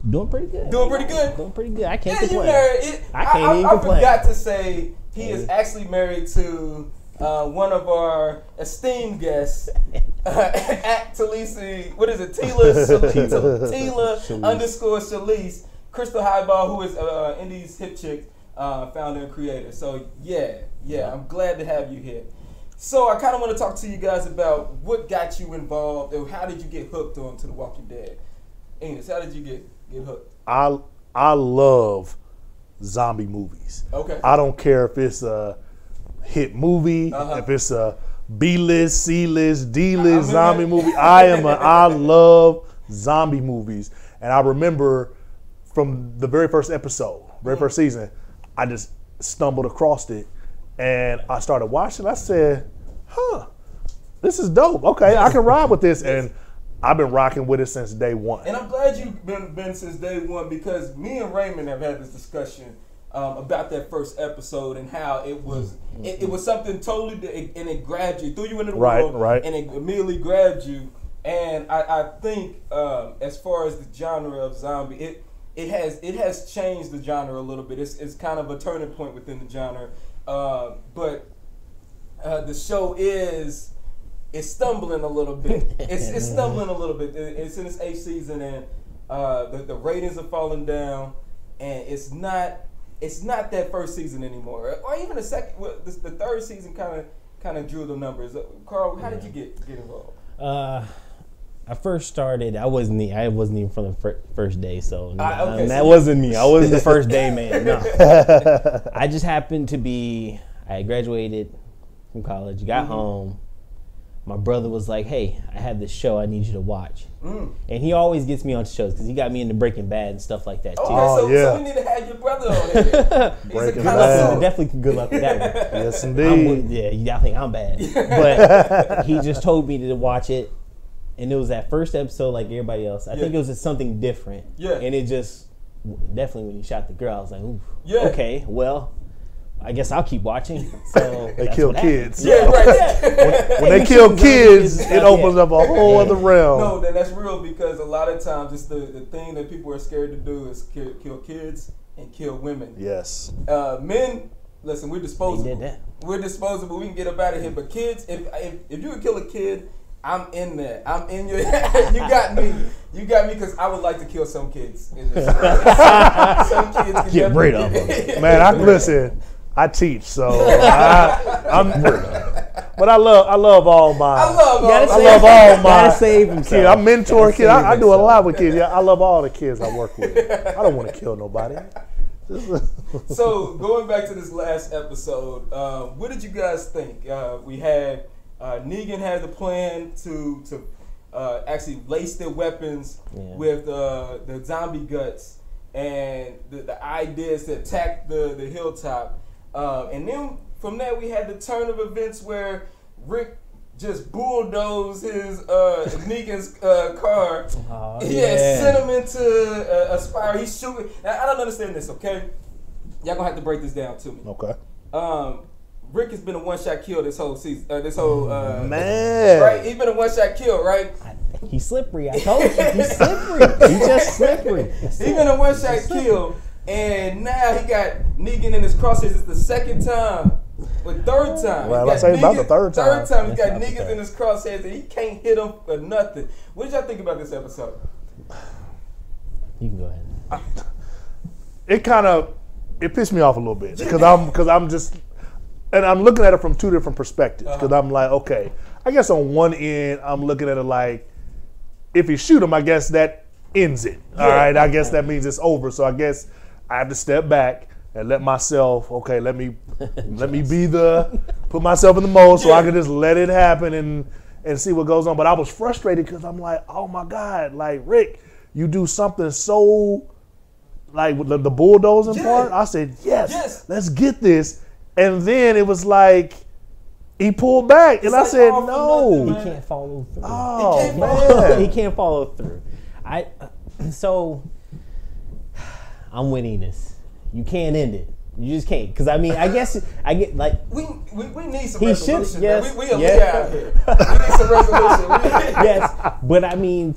Doing pretty good. Doing pretty good. Doing pretty good. I can't Yeah, complain. you married. I can't even complain. I forgot to say he is actually married to one of our esteemed guests at Talisi. What is it? Tila underscore Shalise. Crystal Highball, who is Indie's hip chick, founder and creator. So yeah, I'm glad to have you here. So I kind of want to talk to you guys about what got you involved, or how did you get hooked on to The Walking Dead? Enos, how did you get hooked? I love zombie movies. Okay. I don't care if it's a hit movie, if it's a B-list, C-list, D-list zombie movie. I love zombie movies. And I remember from the very first episode, very first season, I just stumbled across it and I started watching. I said, this is dope. Okay, I can ride with this. And I've been rocking with it since day one. And I'm glad you've been since day one, because me and Raymond have had this discussion about that first episode and how it was it was something totally, and it grabbed you, threw you into the world, and it immediately grabbed you. And I think as far as the genre of zombie, it has changed the genre a little bit. It's kind of a turning point within the genre, but the show is. It's stumbling a little bit. It's stumbling a little bit. It's in its 8th season, and the ratings are falling down, and it's not that first season anymore, or even the second. The third season kind of drew the numbers. Carl, how did you get involved? I first started. I wasn't even from the first day, so that so wasn't me. I wasn't the first day man. No, I just happened to be. I graduated from college, got home. My brother was like, "Hey, I have this show I need you to watch," and he always gets me on shows because he got me into Breaking Bad and stuff like that too. So we need to have your brother on here. Breaking Bad. Definitely good luck with that one. Yes, indeed. I think I'm bad, but he just told me to watch it, and it was that first episode like everybody else. I think it was just something different. Yeah, and it just definitely when he shot the girl, I was like, "Ooh, okay, well." I guess I'll keep watching. So they kill kids. Yeah, right. When they kill kids, it opens up a whole other realm. No, that's real, because a lot of times it's the thing that people are scared to do is kill kids and kill women. Yes. Men, listen, we're disposable. They did that. We're disposable. We can get up out of here. But kids, if you would kill a kid, I'm in there. I'm in your. You got me. You got me, because I would like to kill some kids. In this some kids can get rid of them. Man, listen. I teach, so I'm. But I love all my. I love all my. Save kids. I mentor kids. I do a lot with kids. Yeah, I love all the kids I work with. I don't want to kill nobody. So going back to this last episode, what did you guys think? We had Negan had the plan to actually lace their weapons with the zombie guts, and the idea is to attack the hilltop. And then from there we had the turn of events where Rick just bulldozed his Negan's car. Sent him into a spiral. He's shooting. Now, I don't understand this, okay? Y'all gonna have to break this down to me. Okay. Rick has been a one-shot kill this whole season. Man. Right? He's been a one-shot kill, right? He's slippery. I told you. He's slippery. He's just slippery. He's been a one-shot kill. And now he got Negan in his crosshairs. It's the second time. Or third time. Well, let's say about the third time. Third time he got Negan in his crosshairs and he can't hit him for nothing. What did y'all think about this episode? You can go ahead. It pissed me off a little bit because I'm just, and I'm looking at it from two different perspectives, because I'm like, okay, I guess on one end I'm looking at it like, if you shoot him, I guess that ends it. All right, I guess that means it's over. So I guess I have to step back and let myself, okay, let me put myself in the mode so I can just let it happen and see what goes on. But I was frustrated because I'm like, oh my God, like, Rick, you do something so, like with the bulldozing part. I said, yes, let's get this. And then it was like, he pulled back, and I said, no. He can't follow through. Oh, man. He can't follow through. I'm winning this. You can't end it. You just can't. Because, I mean, I guess I get, like. We need some resolution. Yes. We out here. We need some resolution. Yes. But, I mean,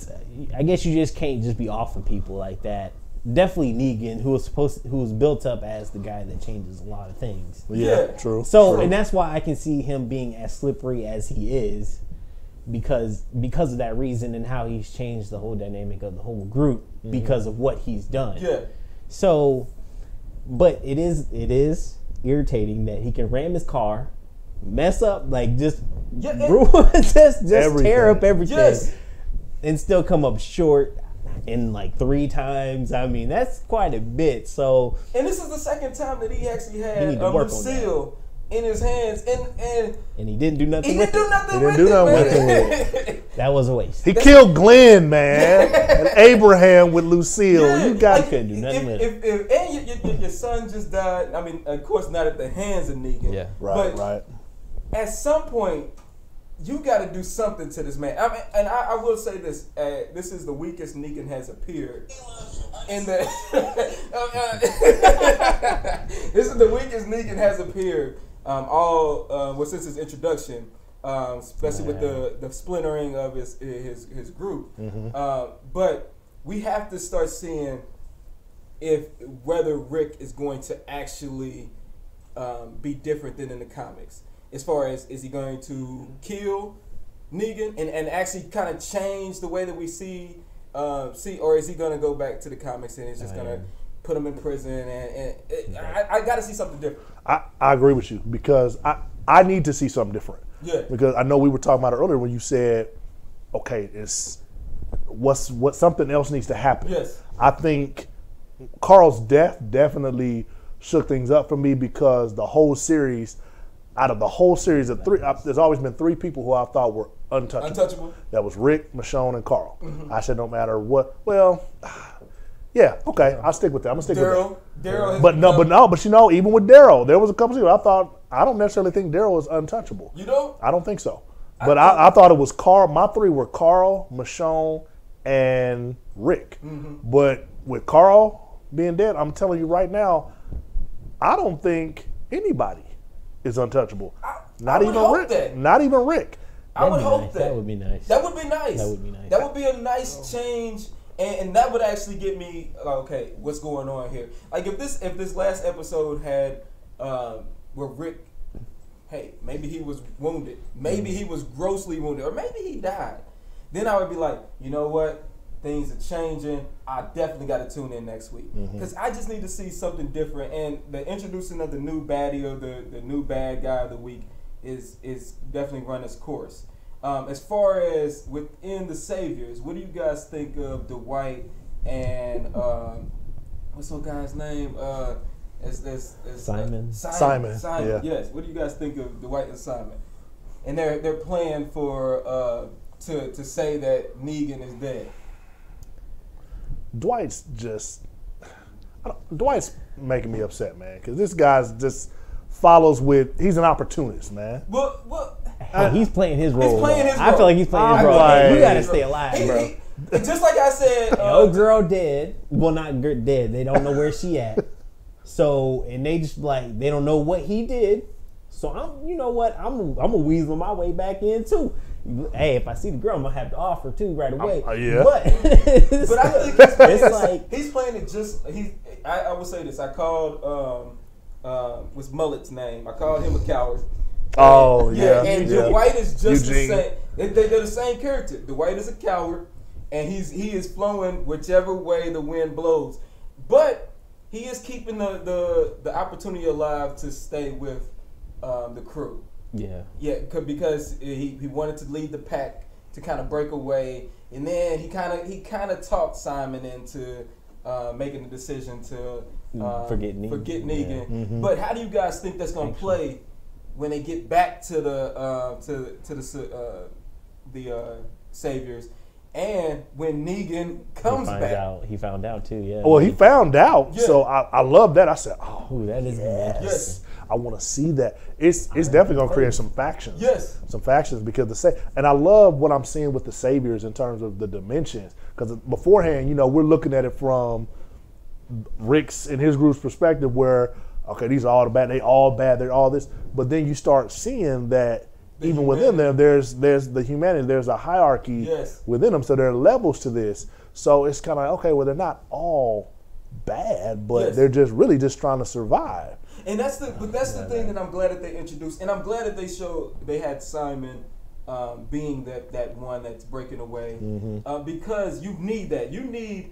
I guess you just can't just be offing people like that. definitely Negan, who was built up as the guy that changes a lot of things. Yeah, true. So, true. and that's why I can see him being as slippery as he is, because of that reason and how he's changed the whole dynamic of the whole group because of what he's done. Yeah. So, but it is irritating that he can ram his car, mess up, like just tear up everything, and still come up short in like 3 times. I mean, that's quite a bit. So, and this is the second time that he actually had Lucille in his hands, and he didn't do nothing. He with didn't do nothing with it. That was a waste. He killed Glenn, man, and Abraham with Lucille. Yeah, you got couldn't do nothing with it. And your son just died. I mean, of course, not at the hands of Negan. Yeah, right. At some point, you got to do something to this man. I mean, and I will say this: this is the weakest Negan has appeared in the. This is the weakest Negan has appeared. Since his introduction, especially with the splintering of his group. But we have to start seeing whether Rick is going to actually be different than in the comics. As far as, is he going to kill Negan and actually kind of change the way that we see, or is he going to go back to the comics and it's just going to put him in prison? I got to see something different. I agree with you, because I need to see something different. Yeah. Because I know we were talking about it earlier when you said, okay, what something else needs to happen. Yes. I think Carl's death definitely shook things up for me, because the whole series, out of the whole series of 3, there's always been 3 people who I thought were untouchable. That was Rick, Michonne, and Carl. I said no matter what. Well, yeah, okay, I'll stick with that. I'm gonna stick with that. But even with Daryl, there was a couple of I don't necessarily think Daryl was untouchable. You don't? I don't think so. But I thought it was Carl. My 3 were Carl, Michonne, and Rick. But with Carl being dead, I'm telling you right now, I don't think anybody is untouchable. Not even Rick. Not even Rick. I would hope that. That would be nice. That would be nice. That would be a nice change, and that would actually get me okay. What's going on here? Like if this last episode had where Rick, hey, maybe he was wounded, maybe he was grossly wounded, or maybe he died, then I would be like, you know what? Things are changing. I definitely got to tune in next week, because I just need to see something different. And the introducing of the new baddie, or the new bad guy of the week is definitely run its course. As far as within the Saviors, what do you guys think of Dwight and what's the guy's name? Simon. Simon. Yeah. Yes. What do you guys think of Dwight and Simon? And they're playing for to say that Negan is dead. Dwight's making me upset, man, because this guy's just follows with. He's an opportunist, man. Well, he's playing his role. He's playing his role. I feel like he's playing his role. Like, you gotta stay alive, bro. Just like I said, old girl dead. Well, not dead. They don't know where she at. So, and they just like, they don't know what he did. So you know what? I'm gonna weasel my way back in too. Hey, if I see the girl, I'm gonna have to offer too right away. Yeah. But I think it's like he's playing it just. I will say this. I called what's Mullet's name? I called him a coward. And Dwight is just the same. They're the same character. Dwight is a coward, and he is flowing whichever way the wind blows. But he is keeping the opportunity alive to stay with the crew. Yeah, because he wanted to lead the pack to kind of break away, and then he kind of talked Simon into making the decision to forget Negan. Yeah. But how do you guys think that's going to play when they get back to the Saviors, and when Negan comes back? He found out too. Yeah. Well, he found out. Yeah. So I love that. I said, "Oh, that is yes." I want to see that. It's definitely going to create some factions. Yes. Some factions, because and I love what I'm seeing with the Saviors in terms of the dimensions. Because beforehand, we're looking at it from Rick's and his group's perspective, where okay, these are all the bad. They all bad. They're all this. But then you start seeing that even within them, there's the humanity. There's a hierarchy within them. So there are levels to this. So it's kind of like, okay, well, they're not all bad, but Yes. they're just really just trying to survive. And that's the thing that I'm glad that they introduced, and I'm glad that they had Simon being that one that's breaking away, because you need that. You need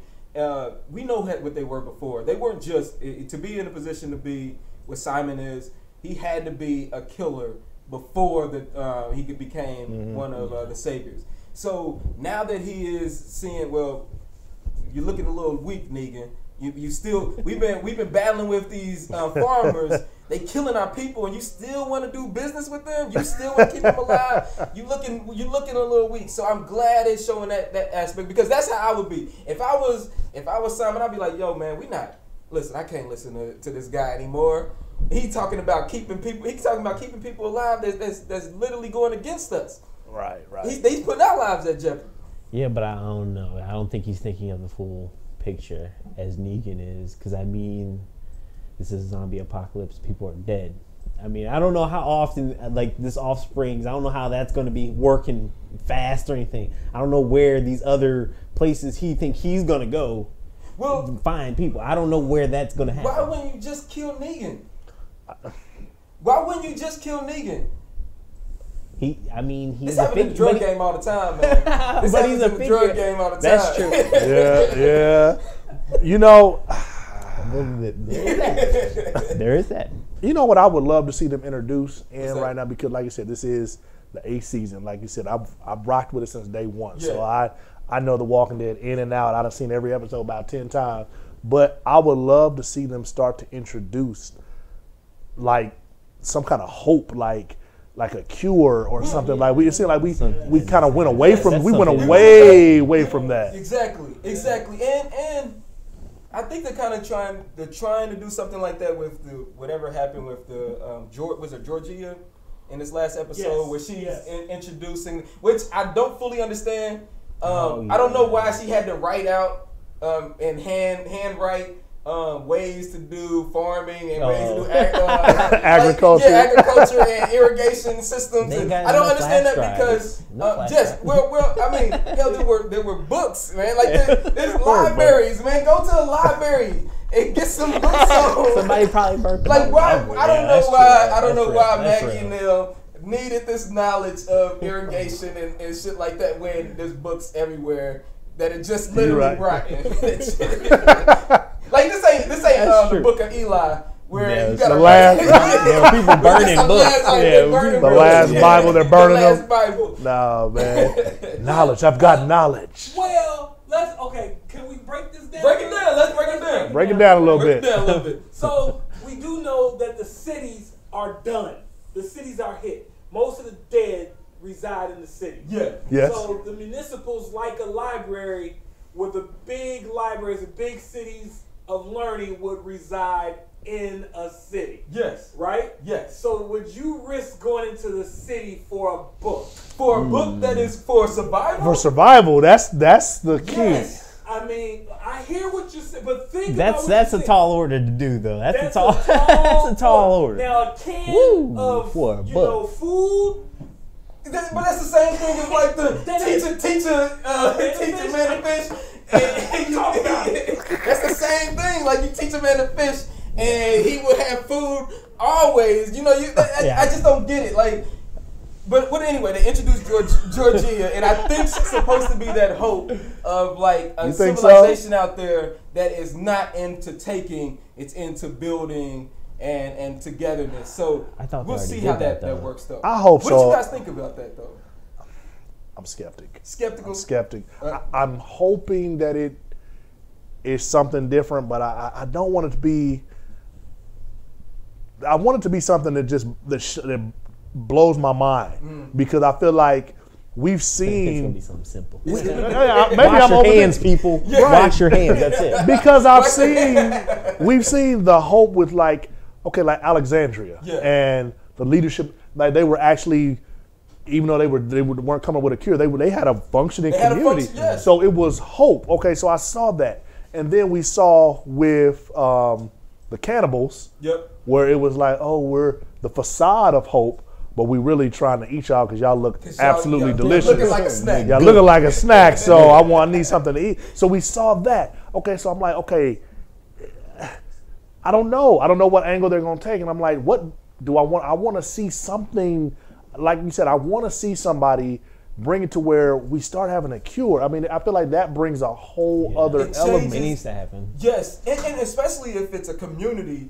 we know what they were before. They weren't just to be in a position to be what Simon is. He had to be a killer before he became one of the saviors. So now that he is seeing, well, you're looking a little weak, Negan. You still we've been battling with these farmers. They killing our people, and you still want to do business with them. You still want to keep them alive. You're looking a little weak. So I'm glad it's showing that aspect, because that's how I would be. If I was Simon, I'd be like, yo, man, listen. I can't listen to this guy anymore. He's talking about keeping people alive. That's literally going against us. Right. He's putting our lives at jeopardy. Yeah, but I don't know. I don't think he's thinking of the full picture as Negan is, because I mean, this is a zombie apocalypse. People are dead. I mean, I don't know how often, like, this Offsprings, I don't know how that's going to be working fast or anything. I don't know where these other places he think he's going to go find people. I don't know where that's going to happen. Why wouldn't you just kill Negan? Why wouldn't you just kill Negan? He's It's happening in the drug game all the time, man. But he's a drug game all the time. That's true. Yeah. You know, there is that. you know what I would love to see them introduce in that? right now, because like you said, this is the 8th season. Like you said, I've rocked with it since day one. Yeah. So I know The Walking Dead in and out. I've seen every episode about 10 times. But I would love to see them start to introduce like some kind of hope, like a cure or something. Like it seemed like we kind of went away from away from that. Exactly. And I think they're kind of trying to do something like that with whatever happened with was it Georgia in this last episode, where she's introducing, which I don't fully understand. I don't know why she had to write out and handwrite ways to do farming and ways to do agriculture. Agriculture and irrigation systems. And I don't understand that because I mean, there were books, man. Like there's libraries, man. Go to a library and get some books on. Somebody probably burnt them. Like why? I don't know why Maggie and Neil needed this knowledge of irrigation and shit like that when there's books everywhere that are just literally rotten. Like this ain't the book of Eli where you got the last people burning books. The last Bible they're burning the last them. Bible. No, man. Knowledge. I've got knowledge. Well, can we break this down? Break it down. Let's break it down. Break it down a little bit. So we do know that the cities are done. The cities are hit. Most of the dead reside in the city. Yeah. Yes. So the municipals, like a library, where the big libraries, the big cities of learning would reside in a city. Yes. Right? Yes. So would you risk going into the city for a book? For a book that is for survival? For survival, that's the key. Yes. I mean, I hear what you said, but think that's about a tall order to do, though. That's a tall tall order. Now a can of for a book. Food. But that's the same thing as like the teacher man to fish. That's the same thing. Like you teach a man to fish, and he will have food always. You know, I just don't get it. Like, but anyway, they introduced Georgia, and I think she's supposed to be that hope of like a civilization out there that is not into taking, it's into building and togetherness. So we'll see how that works though. I hope so. What do you guys think about that though? I'm skeptic. Skeptical? I'm skeptic. I'm hoping that it is something different, but I don't want it to be. I want it to be something that blows my mind, because I feel like we've seen. It's gonna be something simple. Maybe wash your hands, people. Yeah. Wash your hands. That's it. Because we've seen the hope with like Alexandria and the leadership. Like they were actually, even though they weren't coming with a cure, they had a functioning community. So it was hope. Okay, so I saw that, and then we saw with the cannibals, where it was like, oh, we're the facade of hope, but we really trying to eat y'all because y'all look absolutely delicious. Looking like a snack. Y'all looking like a snack. So I need something to eat. So we saw that. Okay, so I'm like, okay, I don't know. I don't know what angle they're going to take. And I'm like, what do I want? I want to see something, like you said, I want to see somebody bring it to where we start having a cure. I mean, I feel like that brings a whole other element. It needs to happen. Yes, and especially if it's a community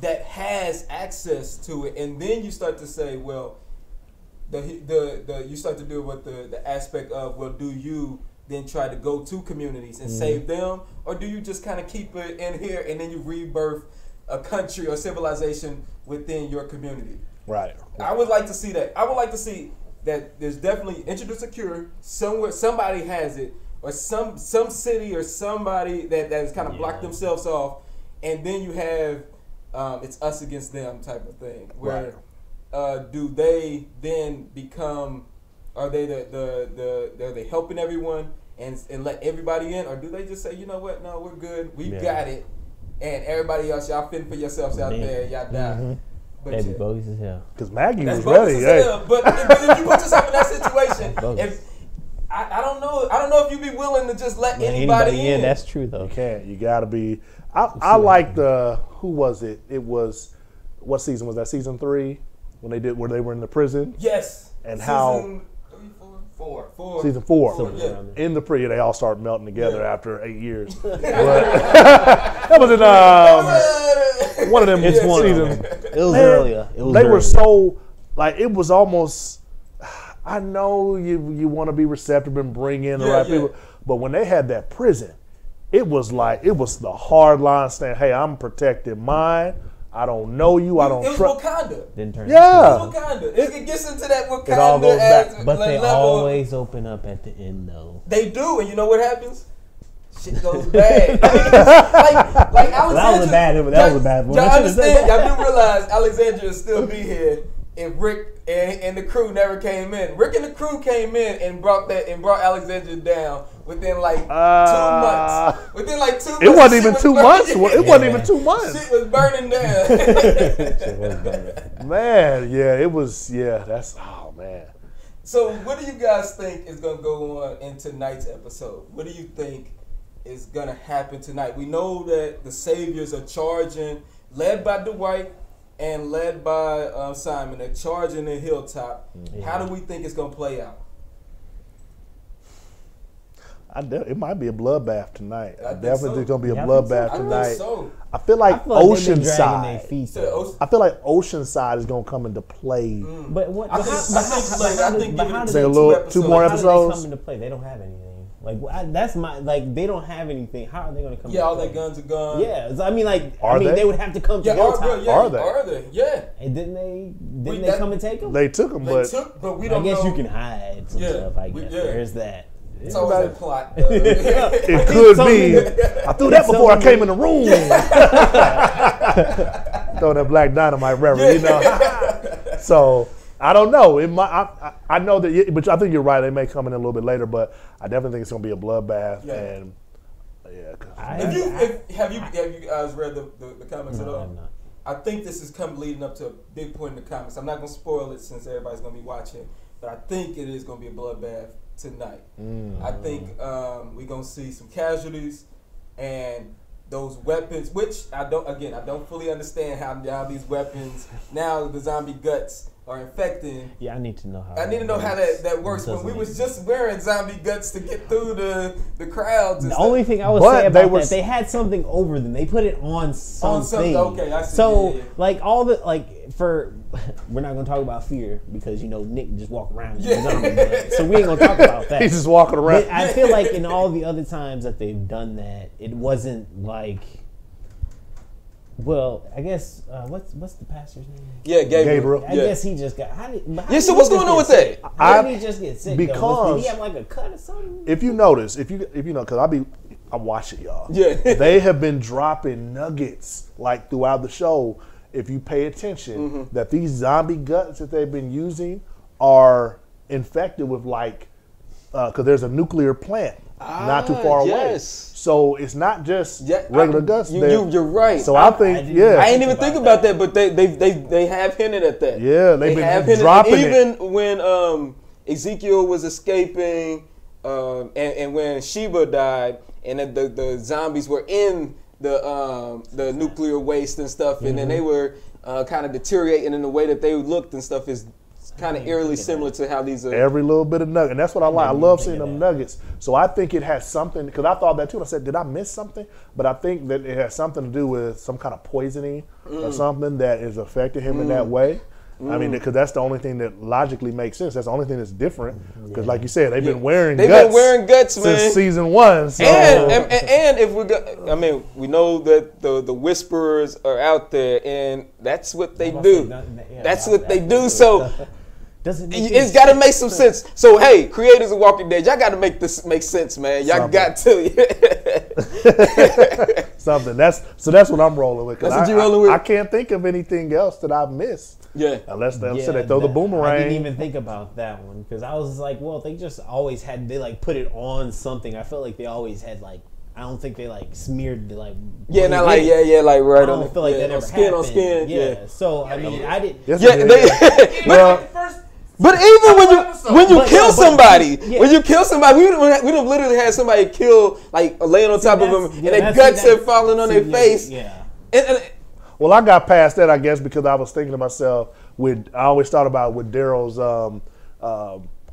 that has access to it, and then you start to say, well, you start to deal with the aspect of, well, do you then try to go to communities and save them, or do you just kind of keep it in here and then you rebirth a country or civilization within your community? Right. I would like to see that. I would like to see that there's definitely introduce a cure somewhere, somebody has it, or some city or somebody that has kind of blocked themselves off, and then you have it's us against them type of thing. Where do they then become? Are they are they helping everyone and let everybody in, or do they just say, you know what, no, we're good, we got it, and everybody else, y'all fend for yourselves out there, y'all die. But That'd be bogus as hell. Because Maggie that's was ready. But if you put yourself in that situation, if I don't know if you'd be willing to just let anybody in. That's true though. You can't. You got to be. I like who was it? It was, what season was that? Season 3 where they were in the prison. Yes. And season how 4. Season 4. Yeah. In the prison, they all start melting together after 8 years. That was in one of them seasons. It was earlier. They were so, like, it was almost, I know you want to be receptive and bring in the right people, but when they had that prison, it was like, it was the hard line saying, hey, I'm protecting mine. I don't know you. I don't trust. It was Wakanda. Didn't turn. Yeah. It was Wakanda. It gets into that Wakanda. It all goes back. But they level. always open up at the end though. They do, and you know what happens? Shit goes bad. like Alexandria. That was a bad one. Y'all understand? Y'all do realize Alexandria will still be here if Rick and the crew never came in. Rick and the crew came in and brought Alexandria down within like 2 months. Within like 2 months. It wasn't even 2 months. It wasn't even 2 months. Shit was burning down. Shit was burning. Man, it was. That's, oh man. So what do you guys think is gonna go on in tonight's episode? What do you think is gonna happen tonight? We know that the Saviors are charging, led by Dwight and led by Simon. They're charging the hilltop. Yeah. How do we think it's gonna play out? It might be a bloodbath tonight. I definitely so. going to be a bloodbath tonight. So. I feel like Oceanside. Feet, I feel like Oceanside is going to come into play. But what? I think say a little 2 more episodes. How do they come into play? They don't have anything. They don't have anything. How are they going to come? Yeah, all their guns are gone. Yeah, I mean, they would have to come to Hilltop. Are they? Are they? Yeah. And didn't they come and take them? They took them, but we don't know. I guess you can hide some stuff. I guess there's that. It's always a plot. It could be. I threw that before I came in the room. Throw that black dynamite, Reverend. So I don't know. It might. I know that, but I think you're right. They may come in a little bit later, but I definitely think it's going to be a bloodbath. Yeah. And have you guys read the comics at all? I'm not. I think this is leading up to a big point in the comics. I'm not going to spoil it since everybody's going to be watching, but I think it is going to be a bloodbath tonight. I think we're going to see some casualties and those weapons, which I don't fully understand how these weapons, now the zombie guts are infecting. Yeah, I need to know how. I need to know how that works. When we was just wearing zombie guts to get through the crowds. The only thing I would say about that, they had something over them. They put it on something. Okay, I see. So we're not gonna talk about fear because Nick just walk around with zombie guts. So we ain't gonna talk about that. He's just walking around. But I feel like in all the other times that they've done that, it wasn't like. Well, I guess what's the pastor's name? Yeah, Gabriel. I guess he just got. So what's going on with that? How did he just get sick? Because did he have like a cut or something? If you notice, if you know, because I watch it, y'all. Yeah. They have been dropping nuggets like throughout the show. If you pay attention, that these zombie guts that they've been using are infected with because there's a nuclear plant not too far away. So it's not just regular guts. You're right. So I think, I didn't even think about that, but they have hinted at that. Yeah, they've been dropping it. Even when Ezekiel was escaping, and when Sheba died, and the zombies were in the nuclear waste and stuff, and then they were kind of deteriorating in the way that they looked and stuff is kind of eerily similar to how these are. Every little bit of nugget. And that's what I like. I love seeing them nuggets. So I think it has something, because I thought that too. And I said, did I miss something? But I think that it has something to do with some kind of poisoning or something that is affecting him in that way. I mean, because that's the only thing that logically makes sense. That's the only thing that's different. Because like you said, they've been wearing guts. They've been wearing guts, man, since season 1. So. And if we go, I mean, we know that the whisperers are out there, and that's what they do. That's what they do. So it's got to make some sense. So hey, creators of Walking Dead, y'all got to make this make sense, man. Y'all got to. Something. That's what I'm rolling with. That's what you're rolling with. I can't think of anything else that I've missed. Yeah. Unless they throw the boomerang. I didn't even think about that one because I was like, well, they just always had, they like put it on something. I felt like they always had like, I don't think they like smeared the like. Yeah, not like like right on. I don't feel like that ever skin happened. on skin. Yeah. So I mean, I didn't. But even when you kill somebody, when you kill somebody, we don't literally had somebody kill like laying on top of them and their guts are falling on their face. Yeah. Well, I got past that, I guess, because I was thinking to myself, I always thought about with Daryl's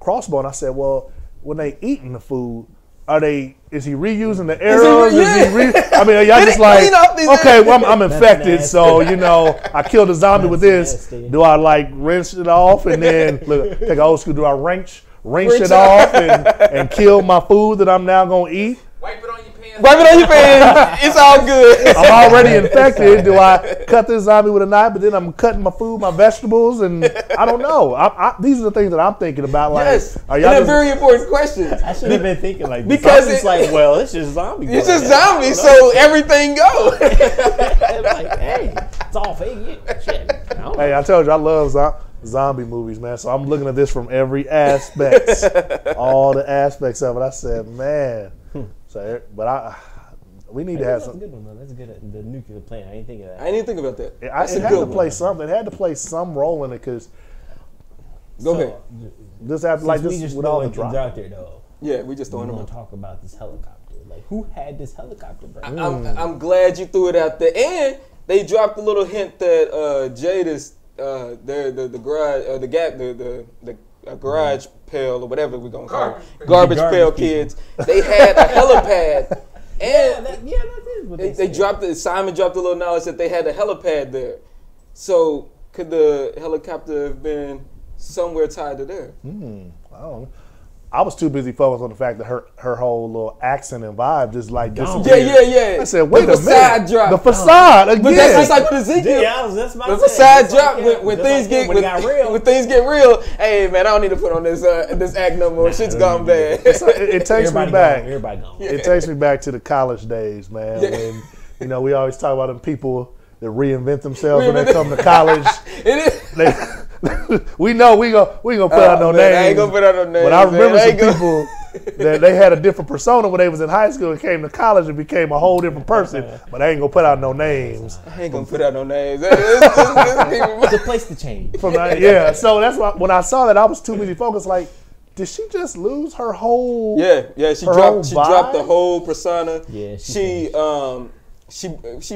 crossbow, and I said, well, when they eating the food, is he reusing the arrows? I mean, are y'all just like, okay, well, I'm infected, so, I killed a zombie with this. Do I, like, rinse it off and then, look, take an old school, do I rinse it off and kill my food that I'm now going to eat? Wipe it on your pants. Wipe it on your pants. It's all good. I'm already infected. Do I cut this zombie with a knife, but then I'm cutting my food, my vegetables, and I don't know. These are the things that I'm thinking about. Like, yes, are y'all that's very important question. I should have been thinking like this. Because it's like, well, it's just zombie. It's just zombie, so everything go. Like, hey, it's all fake. Shit. Hey, I told you I love zombie movies, man. So I'm looking at this from every aspect, all the aspects of it. I said, man. So, but we need to have some. That's a good one, though. That's good. The nuclear plant. I didn't think of that. I didn't think about that. It had to play something. It had to play some role in it because. Go ahead. Just have like this just with all the drop out there, though. Yeah, we just throwing them. Want to talk about this helicopter? Like, who had this helicopter? Bro? I'm glad you threw it out there, and they dropped a little hint that Jada's the garage the garage pail or whatever we're gonna call it, garbage pail kids. They had a helipad, and that is what they dropped it. Simon dropped a little knowledge that they had a helipad there. So could the helicopter have been somewhere tied to there? I don't know. I was too busy focused on the fact that her whole little accent and vibe just like disappeared. Yeah. I said, wait a minute. Drop. The facade again. But that's just like with Ezekiel. That's my the facade drop when things get when things get real. Hey man, I don't need to put on this act no more. Shit's gone bad. It takes me back. Everybody gone. It takes me back to the college days, man. When we always talk about them people that reinvent themselves when they come to college. We know we gonna put out no names. I ain't gonna put out no names. But I remember some people that they had a different persona when they was in high school and came to college and became a whole different person. But I ain't gonna put out no names. I ain't gonna put out no names. It's a place to change. So that's why when I saw that, I was too busy focused. Like, did she just lose her whole? Yeah. She dropped the whole persona. Yeah. She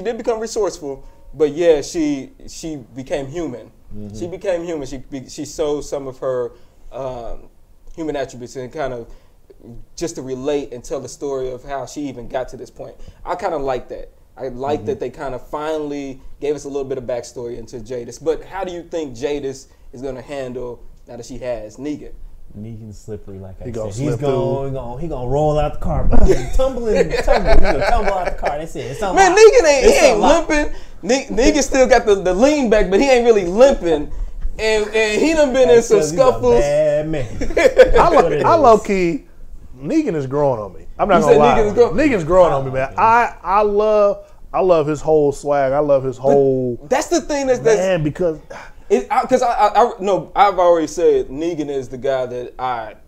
did become resourceful, but yeah, she became human. Mm-hmm. She became human. She showed some of her human attributes and kind of just to relate and tell the story of how she even got to this point. I kind of like that. I like that they kind of finally gave us a little bit of backstory into Jadis. But how do you think Jadis is going to handle now that she has Negan? Negan's slippery, like I said. He gonna roll out the car, tumbling. He's gonna tumble out the car. That's it. Man, Negan ain't limping. Negan still got the lean back, but he ain't really limping. And he done been in some scuffles. Bad man. I low key, Negan is growing on me. I'm not gonna lie. Negan's growing on me, man. I love his whole swag. I love his whole. That's the thing that's because. Because I've already said Negan is the guy that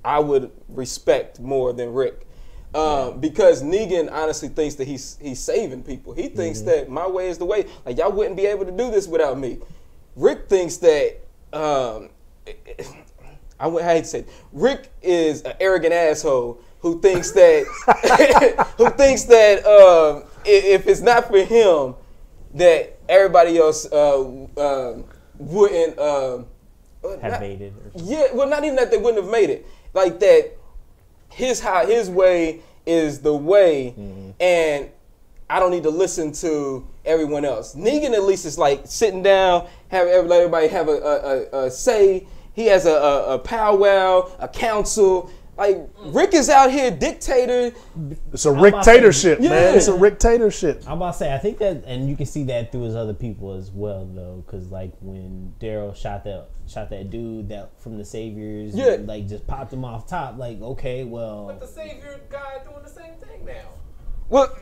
I would respect more than Rick, because Negan honestly thinks that he's saving people. He thinks that my way is the way. Like y'all wouldn't be able to do this without me. Rick thinks that I hate to say it, Rick is an arrogant asshole who thinks that if it's not for him, that everybody else wouldn't have made it. Yeah, well, not even that they wouldn't have made it. Like that, his way is the way, and I don't need to listen to everyone else. Negan at least is like sitting down, let everybody have a say. He has a powwow, a council. Like Rick is out here dictator. It's a Ricktatorship, man. It's a Ricktatorship. I'm about to say, I think that, and you can see that through his other people as well, though, because like when Daryl shot that dude that from the Saviors, like just popped him off top. Like, okay, well, but the Savior guy doing the same thing now. Well,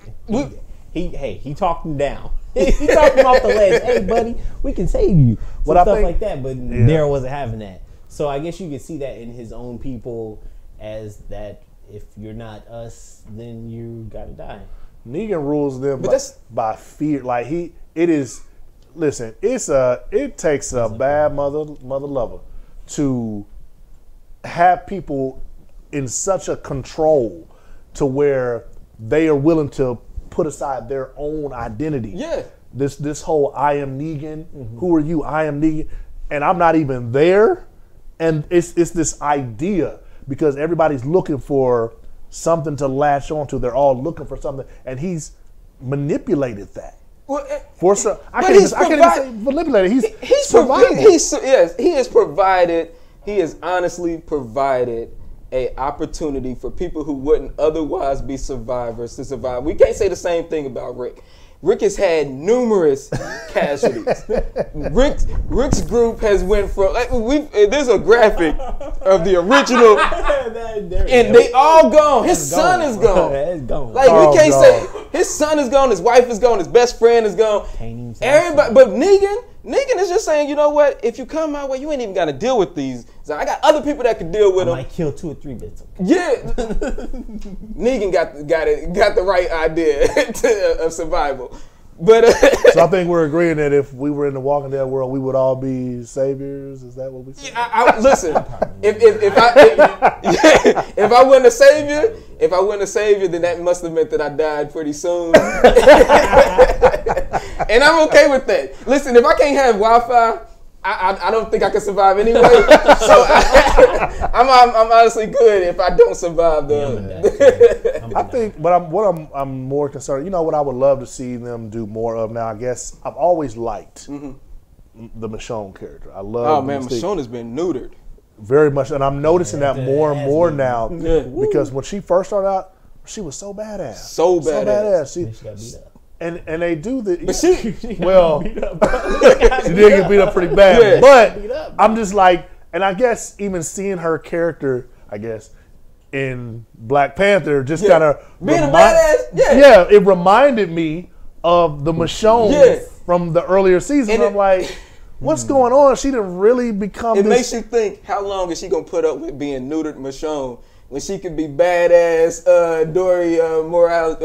he talked him down. He talked him off the ledge. Hey, buddy, we can save you. Stuff like that. But Daryl wasn't having that. So I guess you could see that in his own people as that. If you're not us, then you gotta die. Negan rules them by fear. Like listen, it takes a bad mother lover to have people in such a control to where they are willing to put aside their own identity. Yeah. This whole I am Negan. Who are you? I am Negan, and I'm not even there. And it's this idea because everybody's looking for something to latch onto. They're all looking for something, and he's manipulated that. Well, I can't even say manipulated. He's provided. He has provided. He has honestly provided a opportunity for people who wouldn't otherwise be survivors to survive. We can't say the same thing about Rick. Rick has had numerous casualties. Rick's group has went from there's a graphic of the original, and they all gone. His son is gone. It's gone. Like we can't say his son is gone, his wife is gone, his best friend is gone. Everybody, but Negan is just saying, you know what? If you come my way, you ain't even got to deal with these. So I got other people that can deal with them. I might kill 2 or 3 bits. Yeah, Negan got the right idea of survival. But so I think we're agreeing that if we were in the Walking Dead world, we would all be saviors. Is that what we say? Listen, if I wasn't a savior, then that must have meant that I died pretty soon. And I'm okay with that. Listen, if I can't have Wi-Fi, I don't think I can survive anyway. So I'm honestly good if I don't survive I think, but I'm more concerned. You know what I would love to see them do more of now. I guess I've always liked the Michonne character. I love. Oh man, Michonne has been neutered very much, and I'm noticing that more and more now because when she first started out, she was so badass. So badass. She got beat up. And they do the. But she she did get beat up pretty bad. Yeah. But I'm just like, and I guess even seeing her character, I guess, in Black Panther, just kind of being a badass. Yeah, it reminded me of the Michonne from the earlier season. And I'm like, what's going on? She didn't really become. It makes you think, how long is she gonna put up with being neutered Michonne when she could be badass Dory Morale?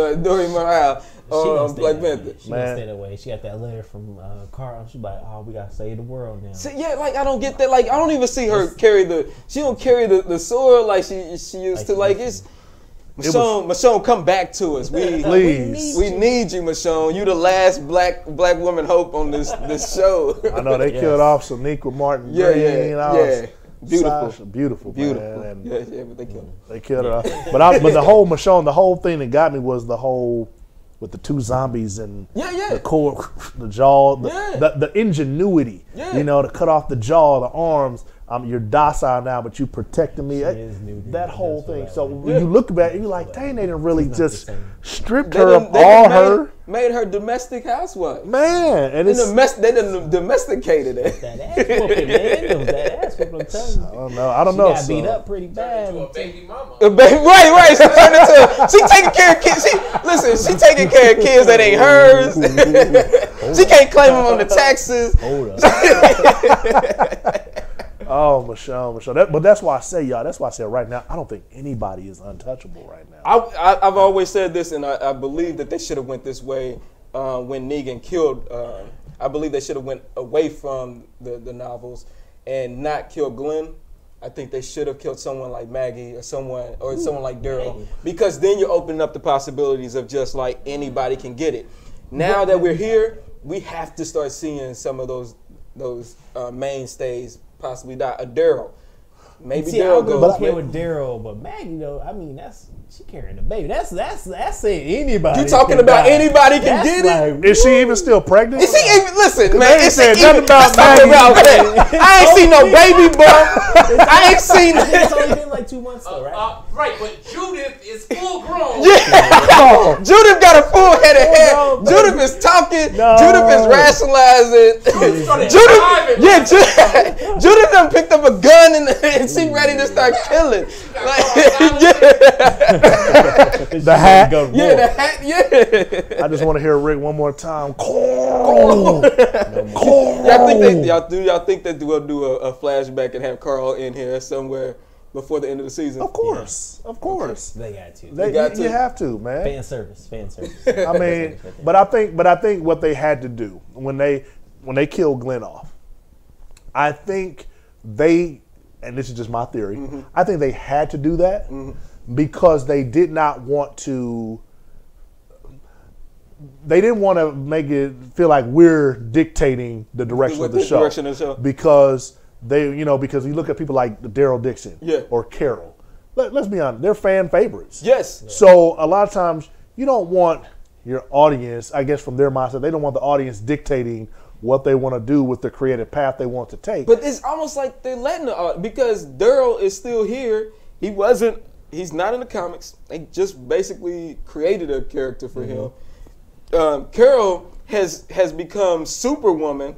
Black Panther. She gonna stay that way. She got that letter from Carl. She's like, "Oh, we gotta save the world now." See, like I don't get that. Like I don't even see her carry the. She don't carry the sword like she used to. Like it's Michonne, come back to us. Please. We need you, Michonne. You the last black woman hope on this show. I know they killed off Sonequa Martin. Yeah. Beautiful. Sasha, beautiful. Man. But they killed her. They killed her off. But the whole Michonne, the whole thing that got me was the whole. With the 2 zombies and the core, the jaw, the ingenuity, to cut off the jaw, the arms. You're docile now, but you protecting me. That whole thing. So when you look back, you're like, dang, they didn't really just stripped her of all her. Made her domestic housewife. Man. And they done domesticated it. That ass whooping, man. That ass whooping, I'm telling you. I don't know. She got beat up pretty bad. Into a baby mama. Right. She turned into. She taking care of kids. She taking care of kids that ain't hers. She can't claim them on the taxes. Hold up. Oh, Michonne. But that's why I say, y'all, that's why I say right now, I don't think anybody is untouchable right now. I've always said this, and I believe that they should have went this way when Negan killed. I believe they should have went away from the novels and not kill Glenn. I think they should have killed someone like Maggie or someone like Daryl, because then you're opening up the possibilities of just like anybody can get it. Now that we're here, we have to start seeing some of those mainstays possibly die. Daryl. Maybe Daryl goes. I with Daryl, but Maggie though, I mean she carrying the baby. That's saying anybody. You talking about anybody can get it? Is she even still pregnant? Is she even? Listen, man. They ain't saying nothing about Maggie. I ain't seen no baby bump. I ain't seen. It's only been like 2 months though, right? Right, but Judith is full grown. Yeah. Judith got a full head of hair. No, Judith is talking. No. Judith is rationalizing. Judith done picked up a gun and she ready to start killing. The hat. Yeah, the hat. Yeah. I just want to hear Rick one more time. Y'all think that we'll do a flashback and have Carl in here somewhere before the end of the season? Of course, of course. They got to. You have to, man. Fan service. I mean, but I think what they had to do when they killed Glenn off, I think they, and this is just my theory, I think they had to do that because they did not want to. They didn't want to make it feel like we're dictating the direction of the show. Because because you look at people like Daryl Dixon or Carol. Let's be honest, they're fan favorites. Yes. So a lot of times you don't want your audience, I guess from their mindset, they don't want the audience dictating what they want to do with the creative path they want to take. But it's almost like they're letting because Daryl is still here. He's not in the comics. They just basically created a character for him. Carol has become Superwoman.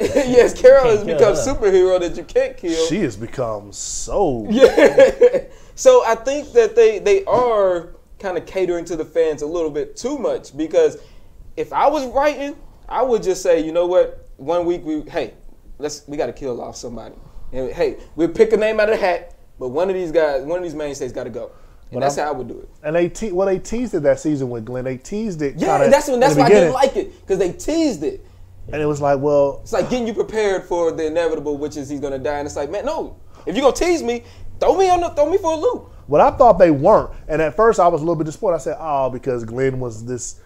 Yes, Carol has become superhero that you can't kill. She has become so. Yeah. So I think that they are kind of catering to the fans a little bit too much, because if I was writing, I would just say, you know what? 1 week we got to kill off somebody. And hey, we'll pick a name out of the hat, but one of these mainstays got to go. And that's how I would do it. And they teased it that season with Glenn. They teased it. Yeah, that's why I didn't like it, because they teased it. And it was like, well, it's like getting you prepared for the inevitable, which is he's gonna die. And it's like, man, no. If you're gonna tease me, throw me for a loop. But I thought they weren't. And at first, I was a little bit disappointed. I said, oh, because Glenn was this.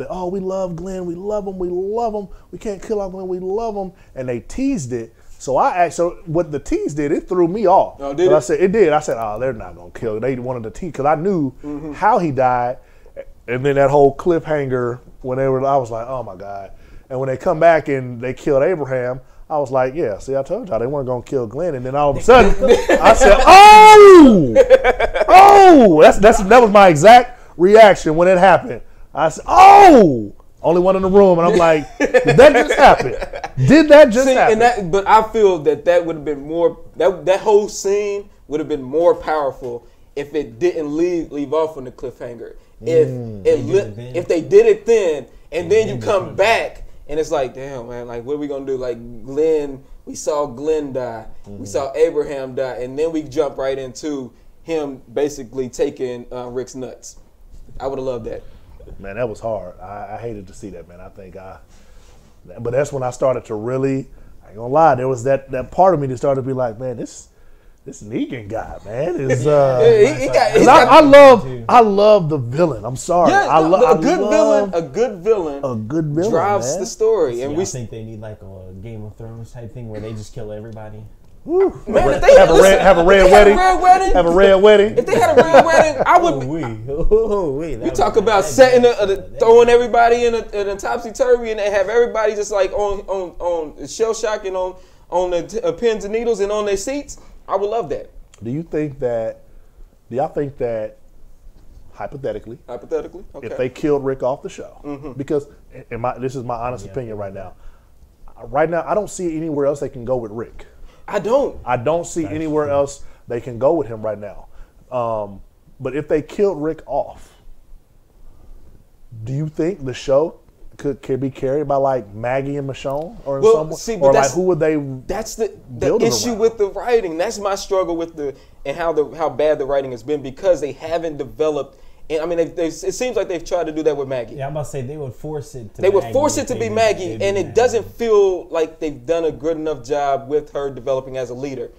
Oh, we love Glenn. We love him. We love him. We can't kill off Glenn. We love him. And they teased it. So what the tease did, it threw me off. Oh, did it? I said it did. I said, oh, they're not gonna kill. They wanted to tease because I knew how he died. And then that whole cliffhanger I was like, oh my God. And when they come back and they killed Abraham, I was like, yeah, see, I told y'all they weren't going to kill Glenn. And then all of a sudden, I said, that was my exact reaction when it happened. I said, oh, only one in the room. And I'm like, did that just happen? Did that just happen? But I feel that would have been more, that whole scene would have been more powerful if it didn't leave off on the cliffhanger. If they did it then, and then you come back, and it's like, damn, man, like, what are we going to do? Like, Glenn, we saw Glenn die. We saw Abraham die. And then we jump right into him basically taking Rick's nuts. I would have loved that. Man, that was hard. I hated to see that, man. But that's when I started to really, I ain't going to lie, there was that part of me that started to be like, man, this Negan guy, man, is I love the villain. I'm sorry. Yeah, a good villain drives the story. And I think they need like a Game of Thrones type thing where they just kill everybody. Man, if they have a red wedding. Have a red wedding. If they had a red wedding, I would. You talk about throwing everybody in a topsy turvy, and they have everybody just like on shell shock and on the pins and needles and on their seats. I would love that. Do y'all think that hypothetically, okay, if they killed Rick off the show, because this is my honest opinion right now. Right now, I don't see anywhere else they can go with Rick. I don't see anywhere else they can go with him right now. But if they killed Rick off, do you think the show could be carried by like Maggie and Michonne or someone? Or like who would they? That's the issue with the writing. That's my struggle with how bad the writing has been, because they haven't developed. And I mean, it seems like they've tried to do that with Maggie. Yeah, I'm about to say they would force it. They would force it to be Maggie, and it doesn't feel like they've done a good enough job with her developing as a leader.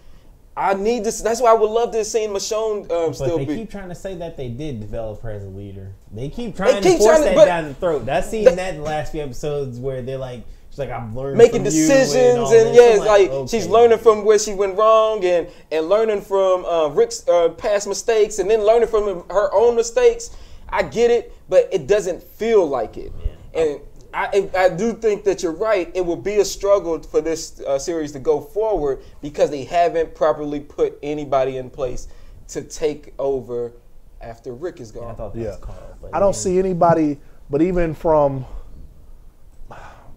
I need this. That's why I would love to have seen Michonne still But they be. keep trying to say that they did develop her as a leader. They keep trying to force that down the throat. I've seen that in the last few episodes where they're like, she's like, I've learned making from decisions you and all and this. yeah, I'm like okay. she's learning from where she went wrong and learning from Rick's past mistakes and then learning from her own mistakes. I get it, but it doesn't feel like it. Yeah. And I do think that you're right. It will be a struggle for this series to go forward because they haven't properly put anybody in place to take over after Rick is gone. Yeah, I thought that was Carl. I don't see anybody, but even from,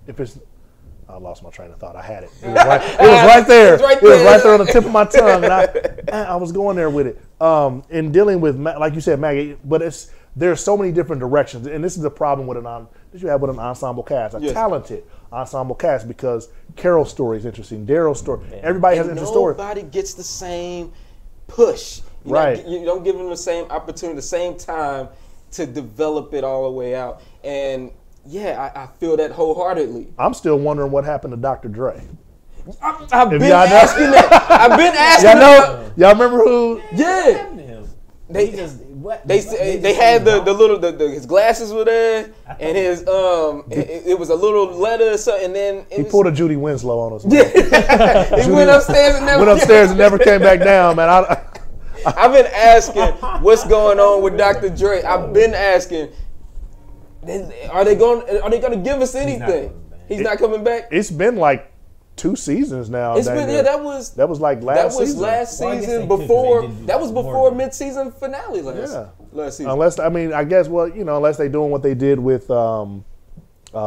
if it's, I lost my train of thought. I had it. It was right there. It was right there on the tip of my tongue, and I was going there with it. In dealing with, like you said, Maggie, but there's so many different directions, and this is the problem with that you have with an ensemble cast, a talented ensemble cast, because Carol's story is interesting, Daryl's story, everybody has an interesting story. Nobody gets the same push. You don't give them the same opportunity, the same time to develop it all the way out. And yeah, I feel that wholeheartedly. I'm still wondering what happened to Dr. Dre. I've been asking that. I've been asking. Y'all remember who? Yeah. They had the little his glasses were there and his it was a little letter or something, and then he pulled a Judy Winslow on us. Yeah. He went upstairs and never came back down, man. I've been asking what's going on with Dr. Dre. I've been asking, are they going to give us anything? He's not coming back. It's been like 2 seasons now. It's been that was like last season. Last season before that was before mid-season finale last season. Unless I guess unless they're doing what they did with Morgan. Yeah,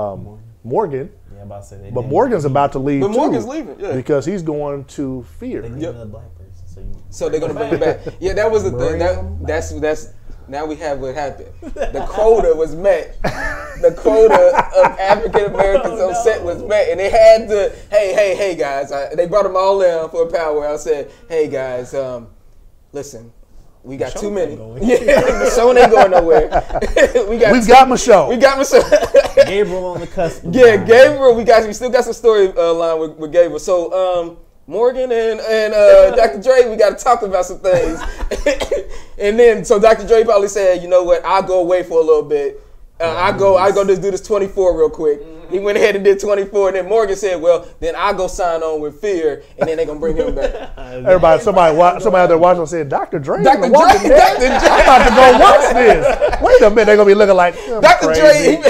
I'm about to say but Morgan's about to leave. But Morgan's leaving, because he's going to Fear. They need another black person, so they're gonna bring him back. Yeah, that was the thing. That's now we have what happened. The quota was met. The quota of African Americans on set was met, and they had to. Hey, guys! They brought them all in for a powwow. I said, hey, guys, listen, we got too many. Yeah, Michonne ain't going nowhere. We've got Michonne. Gabriel on the cusp. Yeah, Gabriel. We still got some storyline with Gabriel. So Morgan and Dr. Dre, we got to talk about some things. And then so Dr. Dre probably said, you know what? I'll go away for a little bit. I go just do this 24 real quick. He went ahead and did 24, and then Morgan said, well, then I'll go sign on with Fear, and then they're going to bring him back. Somebody out there watching said, Dr. Dre? Dr. Dre? I'm about to go watch this. Wait a minute, they're going to be looking like, Dr. Dre.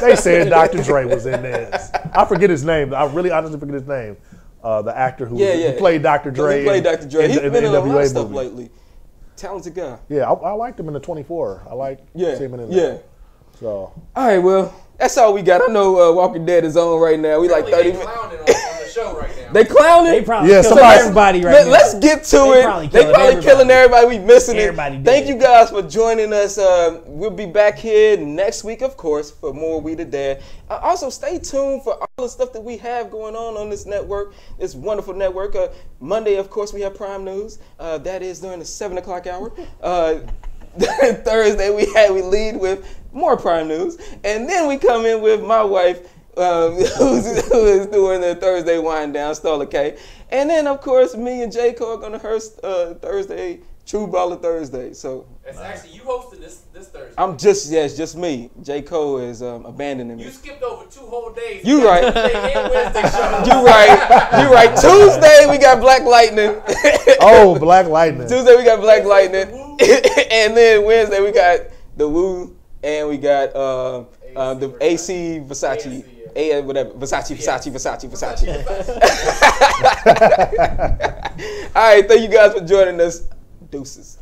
They said Dr. Dre was in this. I forget his name. I really honestly forget his name. The actor who played Dr. Dre. He played Dr. Dre. He's been in a lot of stuff lately. Talented guy. Yeah, I liked him in the 24. I like seeing him in there. Yeah. So. All right, well, that's all we got. I know Walking Dead is on right now. We like 30 minutes. Clowning on the show right now. They clowning? They probably killing everybody right now. Let's get to it. They probably killing everybody. We missing it. Thank you guys for joining us. We'll be back here next week, of course, for more We the Dad. Also, stay tuned for all the stuff that we have going on this network, this wonderful network. Monday, of course, we have Prime News. That is during the 7 o'clock hour. Thursday, we lead with more Prime News. And then we come in with my wife, who is doing the Thursday wind down, Starla K. And then, of course, me and J. Cole are going to host Thursday, True Baller Thursday. So it's actually you hosted this Thursday. It's just me. J. Cole is abandoning me. You skipped over 2 whole days. You right. Tuesday and Wednesday show. You right. Tuesday we got Black Lightning. Oh, Black Lightning. Tuesday we got Black Lightning. And then Wednesday we got the Woo, and we got the AC Versace. Versace. All right, thank you guys for joining us. Deuces.